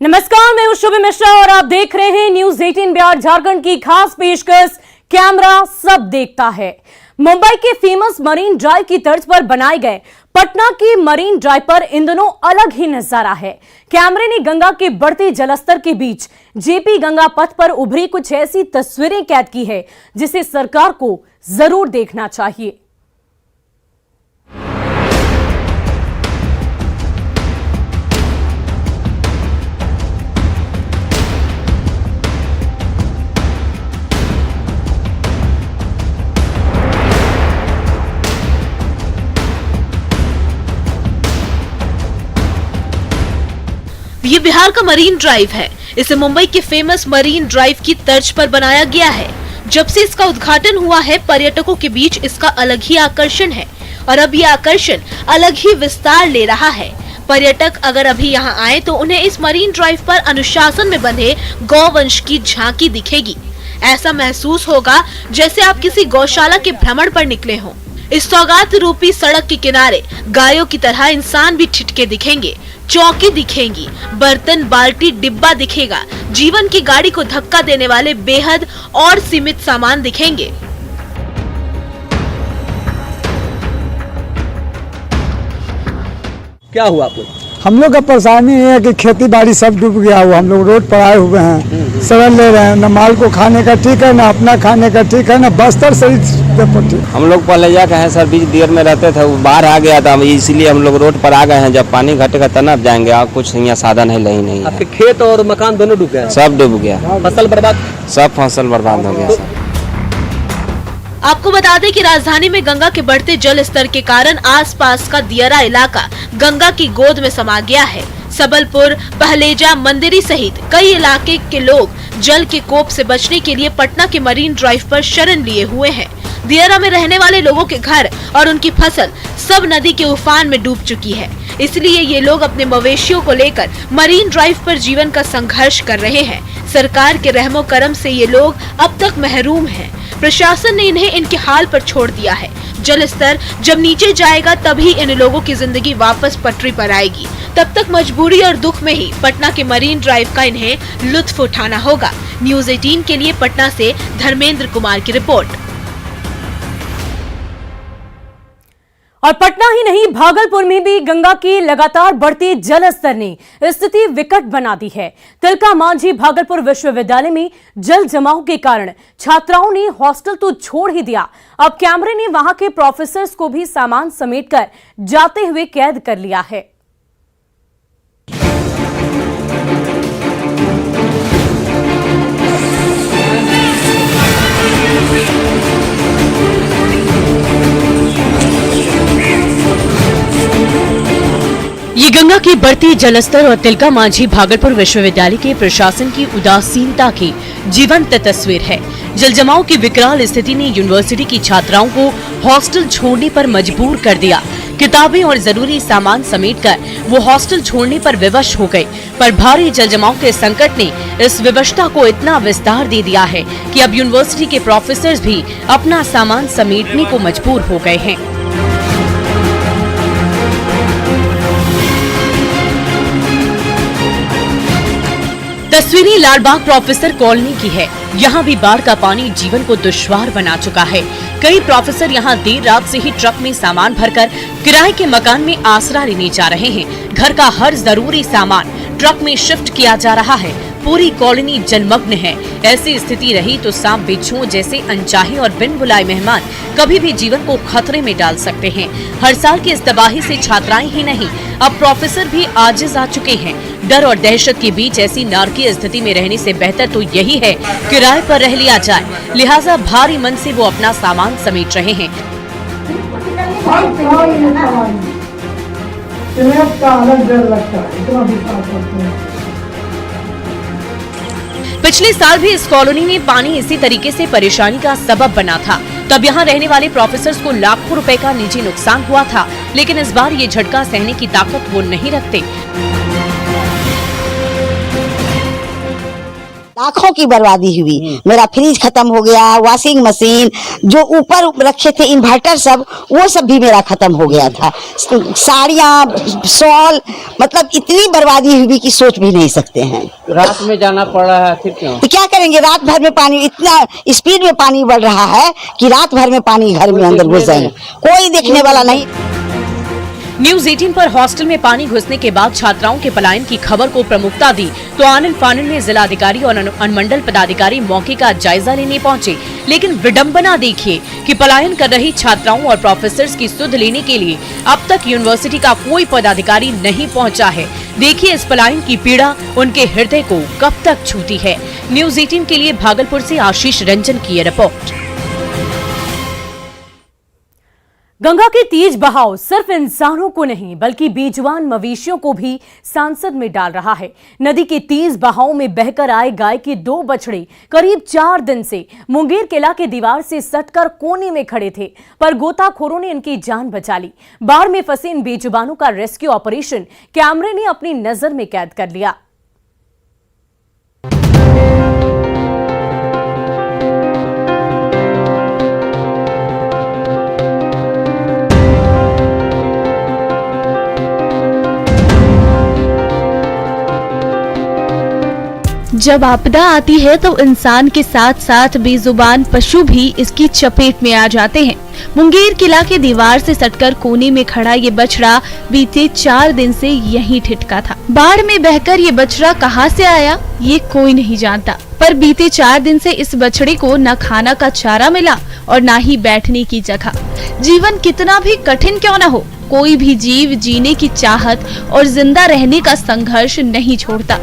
नमस्कार, मैं हूं शुभी मिश्रा और आप देख रहे हैं न्यूज 18 बिहार झारखंड की खास पेशकश कैमरा सब देखता है। मुंबई के फेमस मरीन ड्राइव की तर्ज पर बनाए गए पटना की मरीन ड्राइव पर इन दिनों अलग ही नजारा है। कैमरे ने गंगा के बढ़ते जलस्तर के बीच जेपी गंगा पथ पर उभरी कुछ ऐसी तस्वीरें कैद की है जिसे सरकार को जरूर देखना चाहिए। ये बिहार का मरीन ड्राइव है। इसे मुंबई के फेमस मरीन ड्राइव की तर्ज पर बनाया गया है। जब से इसका उद्घाटन हुआ है, पर्यटकों के बीच इसका अलग ही आकर्षण है और अब ये आकर्षण अलग ही विस्तार ले रहा है। पर्यटक अगर अभी यहाँ आए तो उन्हें इस मरीन ड्राइव पर अनुशासन में बंधे गौवंश की झांकी दिखेगी। ऐसा महसूस होगा जैसे आप किसी गौशाला के भ्रमण पर निकले हों। इस सौगात रूपी सड़क के किनारे गायों की तरह इंसान भी ठिठके दिखेंगे, चौकी दिखेंगी, बर्तन, बाल्टी, डिब्बा दिखेगा। जीवन की गाड़ी को धक्का देने वाले बेहद और सीमित सामान दिखेंगे। क्या हुआ आपको? हम लोग का परेशानी ये है कि खेती बाड़ी सब डूब गया हुआ। हम लोग रोड पर आए हुए हैं, शरण ले रहे हैं। न माल को खाने का ठीक है, न अपना खाने का ठीक है, न बस्तर सही ठीक। हम लोग पहले जा हैं सर, बीच देर में रहते थे, वो बाहर आ गया था, इसलिए हम लोग रोड पर आ गए हैं। जब पानी घटेगा तब जाएंगे। और कुछ यहाँ साधन है नहीं। आपके खेत और मकान दोनों डूब गए? सब डूब गया, फसल बर्बाद? सब फसल बर्बाद हो गया सर। आपको बता दें कि राजधानी में गंगा के बढ़ते जल स्तर के कारण आसपास का दियरा इलाका गंगा की गोद में समा गया है। सबलपुर, पहलेजा, मंदिरी सहित कई इलाके के लोग जल के कोप से बचने के लिए पटना के मरीन ड्राइव पर शरण लिए हुए हैं। दियरा में रहने वाले लोगों के घर और उनकी फसल सब नदी के उफान में डूब चुकी है। इसलिए ये लोग अपने मवेशियों को लेकर मरीन ड्राइव पर जीवन का संघर्ष कर रहे हैं। सरकार के रहमो करम से ये लोग अब तक महरूम हैं। प्रशासन ने इन्हें इनके हाल पर छोड़ दिया है। जल स्तर जब नीचे जाएगा तभी इन लोगों की जिंदगी वापस पटरी पर आएगी। तब तक मजबूरी और दुख में ही पटना के मरीन ड्राइव का इन्हें लुत्फ उठाना होगा। न्यूज 18 के लिए पटना से धर्मेंद्र कुमार की रिपोर्ट। और पटना ही नहीं, भागलपुर में भी गंगा की लगातार बढ़ती जल स्तर ने स्थिति विकट बना दी है। तिलका मांझी भागलपुर विश्वविद्यालय में जल जमाव के कारण छात्राओं ने हॉस्टल तो छोड़ ही दिया, अब कैमरे ने वहां के प्रोफेसर्स को भी सामान समेटकर जाते हुए कैद कर लिया है। ये गंगा की बढ़ती जलस्तर और तिलका मांझी भागलपुर विश्वविद्यालय के प्रशासन की उदासीनता की जीवंत तस्वीर है। जल जमाव की विकराल स्थिति ने यूनिवर्सिटी की छात्राओं को हॉस्टल छोड़ने पर मजबूर कर दिया। किताबें और जरूरी सामान समेटकर वो हॉस्टल छोड़ने पर विवश हो गए, पर भारी जल जमाव के संकट ने इस विवशता को इतना विस्तार दे दिया है कि अब यूनिवर्सिटी के प्रोफेसर्स भी अपना सामान समेटने को मजबूर हो गए हैं। तस्वीरें लालबाग प्रोफेसर कॉलोनी की है। यहाँ भी बाढ़ का पानी जीवन को दुश्वार बना चुका है। कई प्रोफेसर यहाँ देर रात से ही ट्रक में सामान भरकर किराए के मकान में आसरा लेने जा रहे हैं। घर का हर जरूरी सामान ट्रक में शिफ्ट किया जा रहा है। पूरी कॉलोनी जलमग्न है। ऐसी स्थिति रही तो सांप बिच्छुओं जैसे अनचाहे और बिन बुलाए मेहमान कभी भी जीवन को खतरे में डाल सकते हैं। हर साल की इस तबाही से छात्राएं ही नहीं, अब प्रोफेसर भी आजिज आ चुके हैं। डर और दहशत के बीच ऐसी नारकीय स्थिति में रहने से बेहतर तो यही है किराए पर रह लिया जाए। लिहाजा भारी मन से वो अपना सामान समेट रहे हैं। पिछले साल भी इस कॉलोनी में पानी इसी तरीके से परेशानी का सबब बना था। तब यहाँ रहने वाले प्रोफेसर्स को लाखों रुपए का निजी नुकसान हुआ था, लेकिन इस बार ये झटका सहने की ताकत वो नहीं रखते। लाखों की बर्बादी हुई। मेरा फ्रिज खत्म हो गया, वॉशिंग मशीन, जो ऊपर रखे थे इन्वर्टर सब, वो सब भी मेरा खत्म हो गया था। साड़ियाँ, शॉल, मतलब इतनी बर्बादी हुई कि सोच भी नहीं सकते हैं। रात में जाना पड़ रहा है, फिर क्यों? तो क्या करेंगे, रात भर में पानी, इतना स्पीड में पानी बढ़ रहा है कि रात भर में पानी घर में अंदर घुस जाएंगे, कोई देखने वाला नहीं। न्यूज 18 पर हॉस्टल में पानी घुसने के बाद छात्राओं के पलायन की खबर को प्रमुखता दी तो आनंद फानन में जिलाधिकारी और अनुमंडल पदाधिकारी मौके का जायजा लेने पहुंचे। लेकिन विडंबना देखिए कि पलायन कर रही छात्राओं और प्रोफेसर्स की सुध लेने के लिए अब तक यूनिवर्सिटी का कोई पदाधिकारी नहीं पहुंचा है। देखिए इस पलायन की पीड़ा उनके हृदय को कब तक छूती है। न्यूज 18 के लिए भागलपुर से आशीष रंजन की ये रिपोर्ट। गंगा के तेज बहाव सिर्फ इंसानों को नहीं बल्कि बेजुबान मवेशियों को भी सांसद में डाल रहा है। नदी के तेज बहाव में बहकर आए गाय के 2 बछड़े करीब 4 दिन से मुंगेर किला के दीवार से सटकर कोने में खड़े थे, पर गोताखोरों ने इनकी जान बचा ली। बाढ़ में फंसे इन बेजुबानों का रेस्क्यू ऑपरेशन कैमरे ने अपनी नजर में कैद कर लिया। जब आपदा आती है तो इंसान के साथ साथ बेजुबान पशु भी इसकी चपेट में आ जाते हैं। मुंगेर किला के दीवार से सटकर कोने में खड़ा ये बछड़ा बीते 4 दिन से यहीं ठिठका था। बाढ़ में बहकर ये बछड़ा कहां से आया ये कोई नहीं जानता, पर बीते 4 दिन से इस बछड़े को न खाना का चारा मिला और न ही बैठने की जगह। जीवन कितना भी कठिन क्यों न हो, कोई भी जीव जीने की चाहत और जिंदा रहने का संघर्ष नहीं छोड़ता।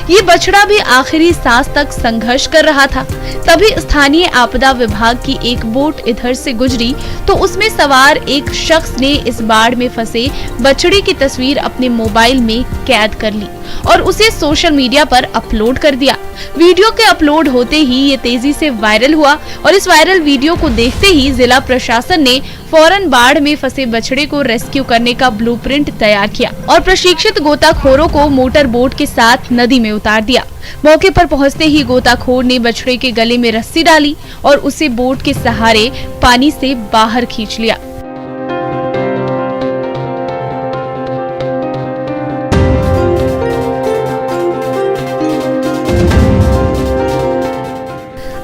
ये बछड़ा भी आखिरी सांस तक संघर्ष कर रहा था। तभी स्थानीय आपदा विभाग की एक बोट इधर से गुजरी तो उसमें सवार एक शख्स ने इस बाढ़ में फंसे बछड़े की तस्वीर अपने मोबाइल में कैद कर ली और उसे सोशल मीडिया पर अपलोड कर दिया। वीडियो के अपलोड होते ही ये तेजी से वायरल हुआ और इस वायरल वीडियो को देखते ही जिला प्रशासन ने फौरन बाढ़ में फंसे बछड़े को रेस्क्यू करने का ब्लूप्रिंट तैयार किया और प्रशिक्षित गोताखोरों को मोटर बोट के साथ नदी में उतार दिया। मौके पर पहुंचते ही गोताखोर ने बछड़े के गले में रस्सी डाली और उसे बोट के सहारे पानी से बाहर खींच लिया।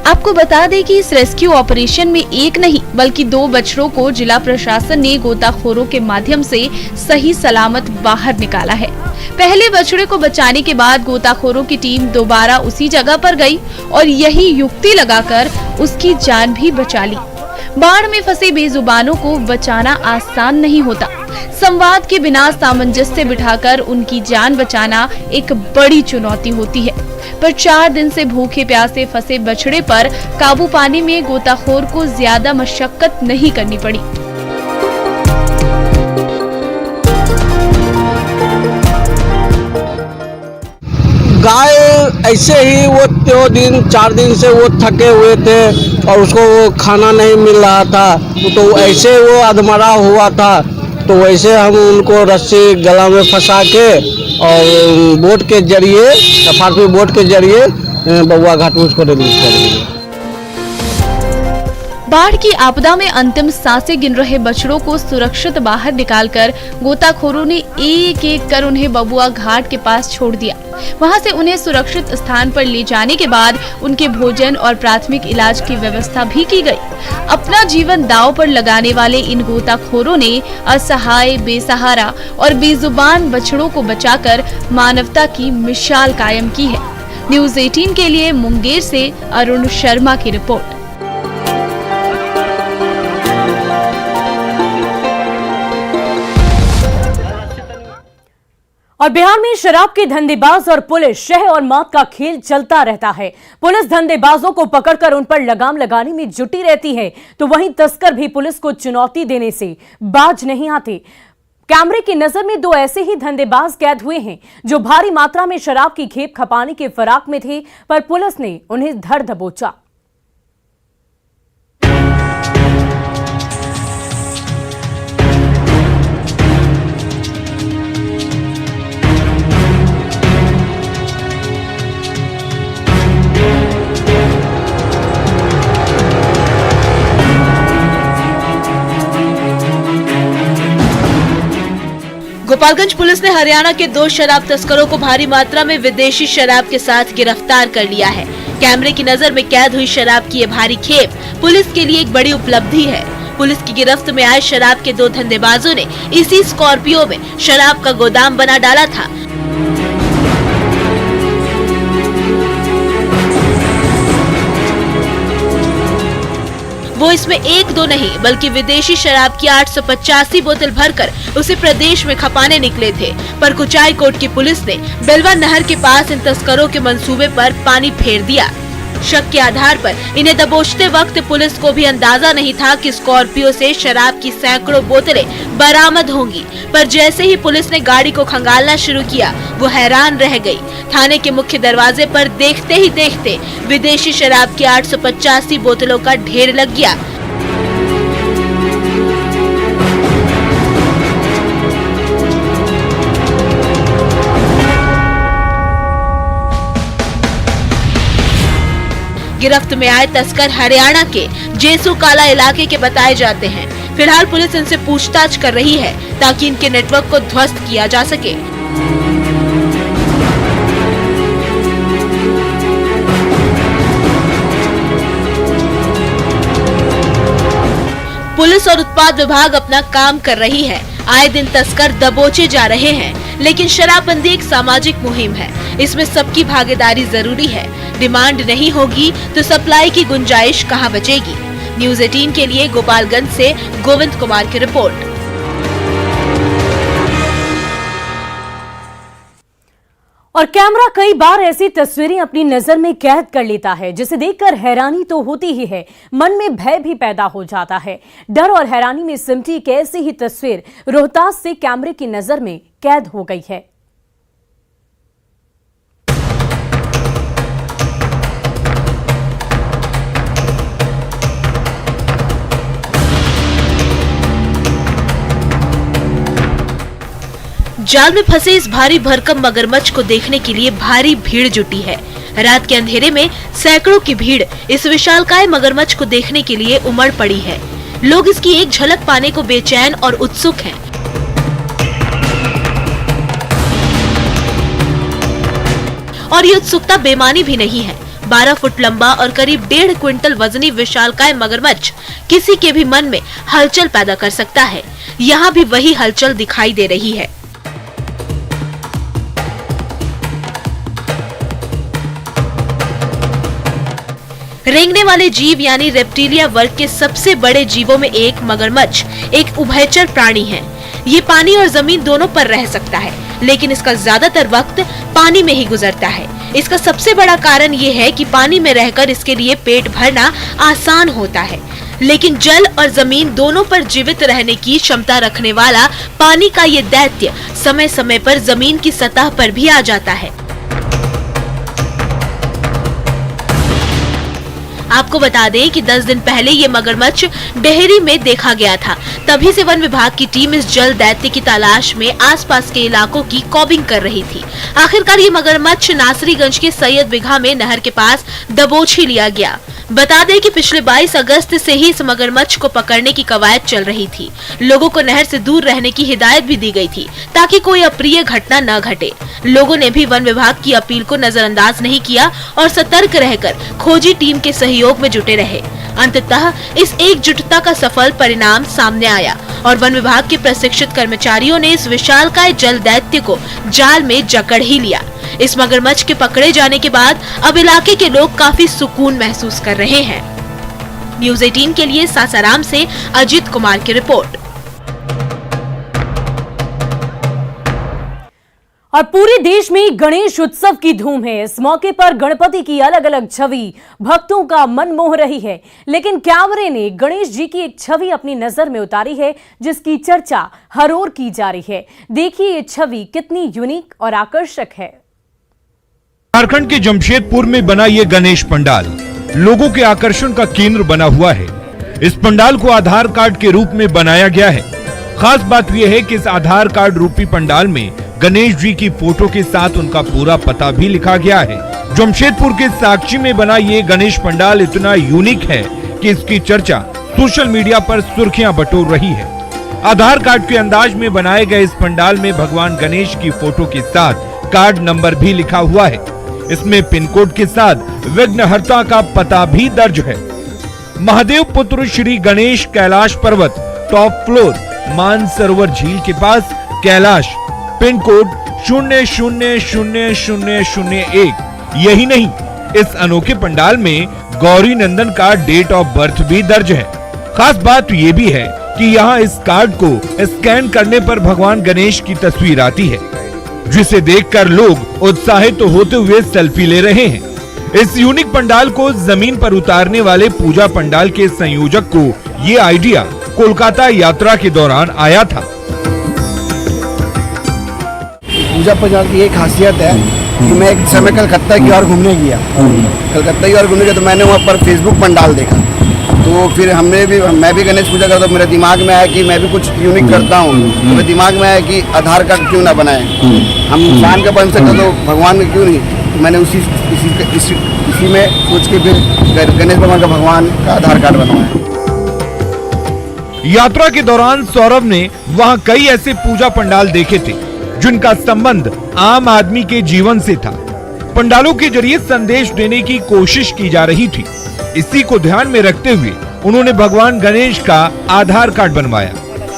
आपको बता दें कि इस रेस्क्यू ऑपरेशन में एक नहीं बल्कि 2 बछड़ों को जिला प्रशासन ने गोताखोरों के माध्यम से सही सलामत बाहर निकाला है। पहले बछड़े को बचाने के बाद गोताखोरों की टीम दोबारा उसी जगह पर गई और यही युक्ति लगाकर उसकी जान भी बचा ली। बाढ़ में फंसे बेजुबानों को बचाना आसान नहीं होता। संवाद के बिना सामंजस्य बिठाकर उनकी जान बचाना एक बड़ी चुनौती होती है, पर 4 दिन से भूखे प्यासे फंसे बछड़े पर काबू पाने में गोताखोर को ज्यादा मशक्कत नहीं करनी पड़ी। गाय ऐसे ही वो 4 दिन से वो थके हुए थे और उसको वो खाना नहीं मिल रहा था, तो ऐसे वो अधमरा हुआ था। तो वैसे हम उनको रस्सी गला में फंसा के और बोट के जरिए FRP बोट के जरिए बउआ घाट में उसको रिलीज कर दिए। बाढ़ की आपदा में अंतिम सांसें गिन रहे बछड़ों को सुरक्षित बाहर निकालकर गोताखोरों ने एक एक कर उन्हें बबुआ घाट के पास छोड़ दिया। वहां से उन्हें सुरक्षित स्थान पर ले जाने के बाद उनके भोजन और प्राथमिक इलाज की व्यवस्था भी की गई। अपना जीवन दांव पर लगाने वाले इन गोताखोरों ने असहाय, बेसहारा और बेजुबान बछड़ों को बचाकर मानवता की मिसाल कायम की है। न्यूज 18 के लिए मुंगेर से अरुण शर्मा की रिपोर्ट। और बिहार में शराब के धंधेबाज और पुलिस शह और मौत का खेल चलता रहता है। पुलिस धंधेबाजों को पकड़कर उन पर लगाम लगाने में जुटी रहती है, तो वहीं तस्कर भी पुलिस को चुनौती देने से बाज नहीं आते। कैमरे की नजर में 2 ऐसे ही धंधेबाज कैद हुए हैं जो भारी मात्रा में शराब की खेप खपाने के फिराक में थे, पर पुलिस ने उन्हें धर दबोचा। गोपालगंज पुलिस ने हरियाणा के 2 शराब तस्करों को भारी मात्रा में विदेशी शराब के साथ गिरफ्तार कर लिया है। कैमरे की नजर में कैद हुई शराब की ये भारी खेप पुलिस के लिए एक बड़ी उपलब्धि है। पुलिस की गिरफ्त में आए शराब के 2 धंधेबाजों ने इसी स्कॉर्पियो में शराब का गोदाम बना डाला था। वो इसमें 1-2 नहीं बल्कि विदेशी शराब की 885 बोतल भरकर उसे प्रदेश में खपाने निकले थे। पर कुचाई कोट की पुलिस ने बेलवा नहर के पास इन तस्करों के मंसूबे पर पानी फेर दिया। शक के आधार पर इन्हें दबोचते वक्त पुलिस को भी अंदाजा नहीं था कि स्कॉर्पियो से शराब की सैकड़ों बोतलें बरामद होंगी। पर जैसे ही पुलिस ने गाड़ी को खंगालना शुरू किया, वो हैरान रह गई। थाने के मुख्य दरवाजे पर देखते ही देखते विदेशी शराब की 885 बोतलों का ढेर लग गया। गिरफ्त में आए तस्कर हरियाणा के जेसू काला इलाके के बताए जाते हैं। फिलहाल पुलिस इनसे पूछताछ कर रही है ताकि इनके नेटवर्क को ध्वस्त किया जा सके। पुलिस और उत्पाद विभाग अपना काम कर रही है। आए दिन तस्कर दबोचे जा रहे हैं, लेकिन शराबबंदी एक सामाजिक मुहिम है। इसमें सबकी भागीदारी जरूरी है। डिमांड नहीं होगी तो सप्लाई की गुंजाइश कहां बचेगी। न्यूज़ 18 के लिए गोपालगंज से गोविंद कुमार की रिपोर्ट। और कैमरा कई बार ऐसी तस्वीरें अपनी नजर में कैद कर लेता है जिसे देखकर हैरानी तो होती ही है, मन में भय भी पैदा हो जाता है। डर और हैरानी में सिमटी एक ऐसी ही तस्वीर रोहतास से कैमरे की नजर में कैद हो गई है। जाल में फंसे इस भारी भरकम मगरमच्छ को देखने के लिए भारी भीड़ जुटी है। रात के अंधेरे में सैकड़ों की भीड़ इस विशालकाय मगरमच्छ को देखने के लिए उमड़ पड़ी है। लोग इसकी एक झलक पाने को बेचैन और उत्सुक हैं। और ये उत्सुकता बेमानी भी नहीं है। 12 फुट लंबा और करीब 1.5 क्विंटल वजनी विशालकाय मगरमच्छ किसी के भी मन में हलचल पैदा कर सकता है। यहाँ भी वही हलचल दिखाई दे रही है। रेंगने वाले जीव यानी रेप्टिलिया वर्ग के सबसे बड़े जीवों में एक मगरमच्छ एक उभयचर प्राणी है। ये पानी और जमीन दोनों पर रह सकता है, लेकिन इसका ज्यादातर वक्त पानी में ही गुजरता है। इसका सबसे बड़ा कारण ये है कि पानी में रहकर इसके लिए पेट भरना आसान होता है, लेकिन जल और जमीन दोनों पर जीवित रहने की क्षमता रखने वाला पानी का ये दैत्य समय समय पर जमीन की सतह पर भी आ जाता है। आपको बता दें कि 10 दिन पहले ये मगरमच्छ डेहरी में देखा गया था। तभी से वन विभाग की टीम इस जल दैत्य की तलाश में आसपास के इलाकों की कॉबिंग कर रही थी। आखिरकार ये मगरमच्छ नासरीगंज के सैयद बिघा में नहर के पास दबोच ही लिया गया। बता दें कि पिछले 22 अगस्त से ही इस मगरमच्छ को पकड़ने की कवायद चल रही थी। लोगों को नहर से दूर रहने की हिदायत भी दी गई थी ताकि कोई अप्रिय घटना न घटे। लोगों ने भी वन विभाग की अपील को नजरअंदाज नहीं किया और सतर्क रहकर खोजी टीम के सहयोग में जुटे रहे। अंततः इस एकजुटता का सफल परिणाम सामने आया और वन विभाग के प्रशिक्षित कर्मचारियों ने इस विशालकाय जल दैत्य को जाल में जकड़ ही लिया। इस मगरमच्छ के पकड़े जाने के बाद अब इलाके के लोग काफी सुकून महसूस कर रहे हैं। न्यूज़ 18 के लिए सासाराम से अजीत कुमार की रिपोर्ट। और पूरे देश में गणेश उत्सव की धूम है। इस मौके पर गणपति की अलग अलग छवि भक्तों का मन मोह रही है, लेकिन कैमरे ने गणेश जी की एक छवि अपनी नजर में उतारी है जिसकी चर्चा हर ओर की जा रही है। देखिए ये छवि कितनी यूनिक और आकर्षक है। झारखंड के जमशेदपुर में बना ये गणेश पंडाल लोगों के आकर्षण का केंद्र बना हुआ है। इस पंडाल को आधार कार्ड के रूप में बनाया गया है। खास बात यह है कि इस आधार कार्ड रूपी पंडाल में गणेश जी की फोटो के साथ उनका पूरा पता भी लिखा गया है। जमशेदपुर के साक्षी में बना ये गणेश पंडाल इतना यूनिक है कि इसकी चर्चा सोशल मीडिया पर सुर्खियां बटोर रही है। आधार कार्ड के अंदाज में बनाए गए इस पंडाल में भगवान गणेश की फोटो के साथ कार्ड नंबर भी लिखा हुआ है। इसमें पिन कोड के साथ विघ्नहर्ता का पता भी दर्ज है। महादेव पुत्र श्री गणेश कैलाश पर्वत, टॉप फ्लोर, मानसरोवर झील के पास, कैलाश, पिन कोड 000001। यही नहीं, इस अनोखे पंडाल में गौरी नंदन का डेट ऑफ बर्थ भी दर्ज है। खास बात ये भी है कि यहाँ इस कार्ड को स्कैन करने पर भगवान गणेश की तस्वीर आती है, जिसे देखकर लोग उत्साहित होते हुए सेल्फी ले रहे हैं। इस यूनिक पंडाल को जमीन पर उतारने वाले पूजा पंडाल के संयोजक को ये आइडिया कोलकाता यात्रा के दौरान आया था। पूजा पंडाल की एक खासियत है कि मैं एक समय कलकत्ता की ओर घूमने गया। कलकत्ता की ओर घूमने गया तो मैंने वहाँ पर फेसबुक पंडाल देखा। तो फिर मैं भी गणेश पूजा करता हूँ। मेरे दिमाग में आया कि मैं भी कुछ यूनिक करता हूँ। तो मेरे दिमाग में आया कि आधार कार्ड क्यों ना बनाए, हम इंसान का बन सकते तो भगवान का क्यों नहीं। तो मैंने इसी में सोच के फिर गणेश भगवान का आधार कार्ड बनवाया। यात्रा के दौरान सौरभ ने वहां कई ऐसे पूजा पंडाल देखे थे जिनका संबंध आम आदमी के जीवन से था। पंडालों के जरिए संदेश देने की कोशिश की जा रही थी। इसी को ध्यान में रखते हुए उन्होंने भगवान गणेश का आधार कार्ड बनवाया।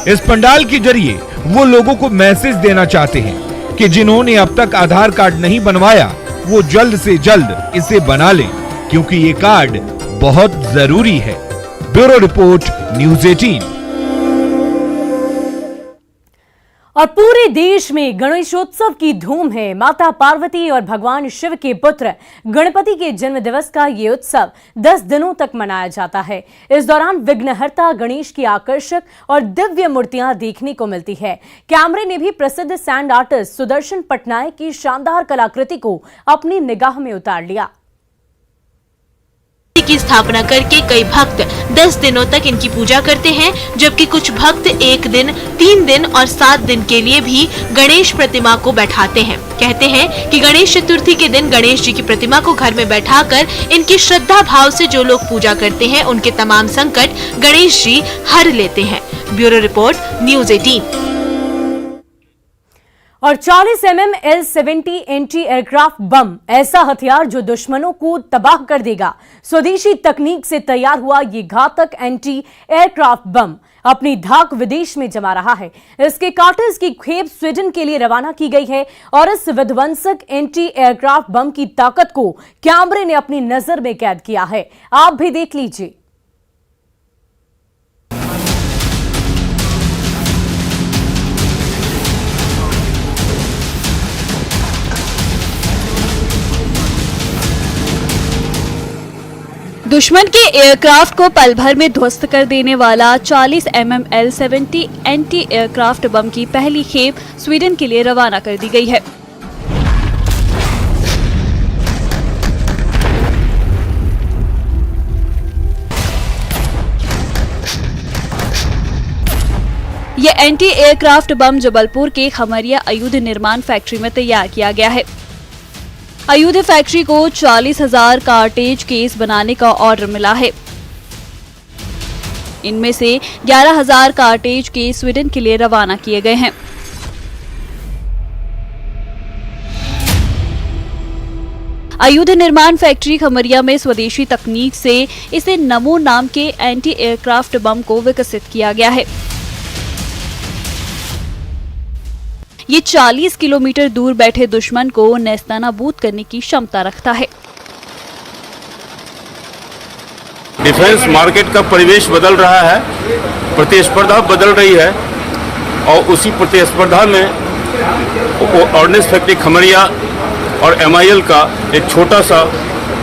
इस पंडाल के जरिए वो लोगों को मैसेज देना चाहते हैं कि जिन्होंने अब तक आधार कार्ड नहीं बनवाया वो जल्द से जल्द इसे बना लें, क्योंकि ये कार्ड बहुत जरूरी है। Bureau report, news 18। और पूरे देश में गणेशोत्सव की धूम है। माता पार्वती और भगवान शिव के पुत्र गणपति के जन्म दिवस का ये उत्सव 10 दिनों तक मनाया जाता है। इस दौरान विघ्नहर्ता गणेश की आकर्षक और दिव्य मूर्तियां देखने को मिलती है। कैमरे ने भी प्रसिद्ध सैंड आर्टिस्ट सुदर्शन पटनायक की शानदार कलाकृति को अपनी निगाह में उतार लिया। की स्थापना करके कई भक्त 10 दिनों तक इनकी पूजा करते हैं, जबकि कुछ भक्त 1 दिन, 3 दिन और 7 दिन के लिए भी गणेश प्रतिमा को बैठाते हैं। कहते हैं कि गणेश चतुर्थी के दिन गणेश जी की प्रतिमा को घर में बैठाकर इनकी श्रद्धा भाव से जो लोग पूजा करते हैं उनके तमाम संकट गणेश जी हर लेते हैं। Bureau report, news 18। और 40 mm L-70 एंटी एयरक्राफ्ट बम, ऐसा हथियार जो दुश्मनों को तबाह कर देगा। स्वदेशी तकनीक से तैयार हुआ ये घातक एंटी एयरक्राफ्ट बम अपनी धाक विदेश में जमा रहा है। इसके कार्टर्स की खेप स्वीडन के लिए रवाना की गई है और इस विध्वंसक एंटी एयरक्राफ्ट बम की ताकत को कैमरे ने अपनी नजर में कैद किया है। आप भी देख लीजिए। दुश्मन के एयरक्राफ्ट को पल भर में ध्वस्त कर देने वाला 40 mm L-70 एंटी एयरक्राफ्ट बम की पहली खेप स्वीडन के लिए रवाना कर दी गई है। यह एंटी एयरक्राफ्ट बम जबलपुर के खमरिया आयुध निर्माण फैक्ट्री में तैयार किया गया है। आयुध फैक्ट्री को 40,000 कार्टेज केस बनाने का ऑर्डर मिला है। इनमें से 11,000 कार्टेज केस स्वीडन के लिए रवाना किए गए हैं। आयुध निर्माण फैक्ट्री खमरिया में स्वदेशी तकनीक से इसे नमो नाम के एंटी एयरक्राफ्ट बम को विकसित किया गया है। ये 40 किलोमीटर दूर बैठे दुश्मन को नेस्तनाबूद करने की क्षमता रखता है। डिफेंस मार्केट का परिवेश बदल रहा है, प्रतिस्पर्धा बदल रही है और उसी प्रतिस्पर्धा में ऑर्डिनेंस फैक्ट्री खमरिया और MIL का एक छोटा सा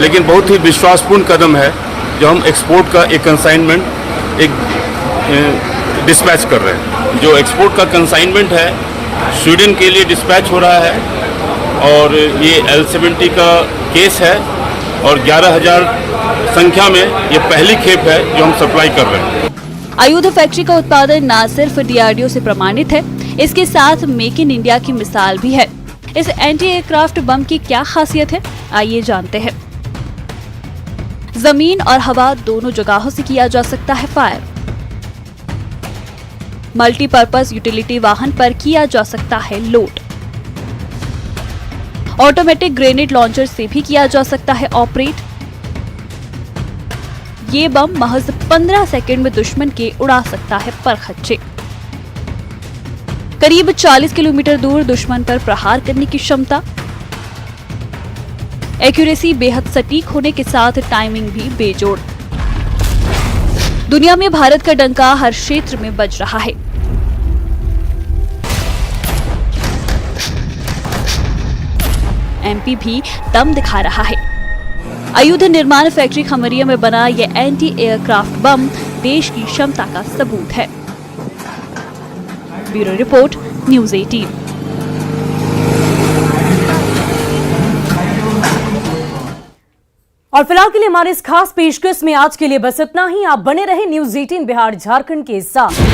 लेकिन बहुत ही विश्वासपूर्ण कदम है जो हम एक्सपोर्ट का एक कंसाइनमेंट डिस्पैच कर रहे हैं। जो एक्सपोर्ट का कंसाइनमेंट है स्वीडन के लिए डिस्पैच हो रहा है और ये L-70 का केस है और 11,000 संख्या में ये पहली खेप है जो हम सप्लाई कर रहे हैं। आयुध फैक्ट्री का उत्पादन न सिर्फ DRDO से प्रमाणित है, इसके साथ मेक इन इंडिया की मिसाल भी है। इस एंटी एयरक्राफ्ट बम की क्या खासियत है, आइए जानते हैं। जमीन और हवा दोनों जगहों से किया जा सकता है फायर। मल्टीपर्पज यूटिलिटी वाहन पर किया जा सकता है लोड। ऑटोमेटिक ग्रेनेड लॉन्चर से भी किया जा सकता है ऑपरेट। ये बम महज 15 सेकंड में दुश्मन के उड़ा सकता है परखच्चे। करीब 40 किलोमीटर दूर दुश्मन पर प्रहार करने की क्षमता। एक्यूरेसी बेहद सटीक होने के साथ टाइमिंग भी बेजोड़। दुनिया में भारत का डंका हर क्षेत्र में बज रहा है। एमपी भी दम दिखा रहा है। आयुध निर्माण फैक्ट्री खमरिया में बना यह एंटी एयरक्राफ्ट बम देश की क्षमता का सबूत है। Bureau report, news 18। और फिलहाल के लिए हमारे इस खास पेशकश में आज के लिए बस इतना ही। आप बने रहे न्यूज़ 18 बिहार झारखंड के साथ।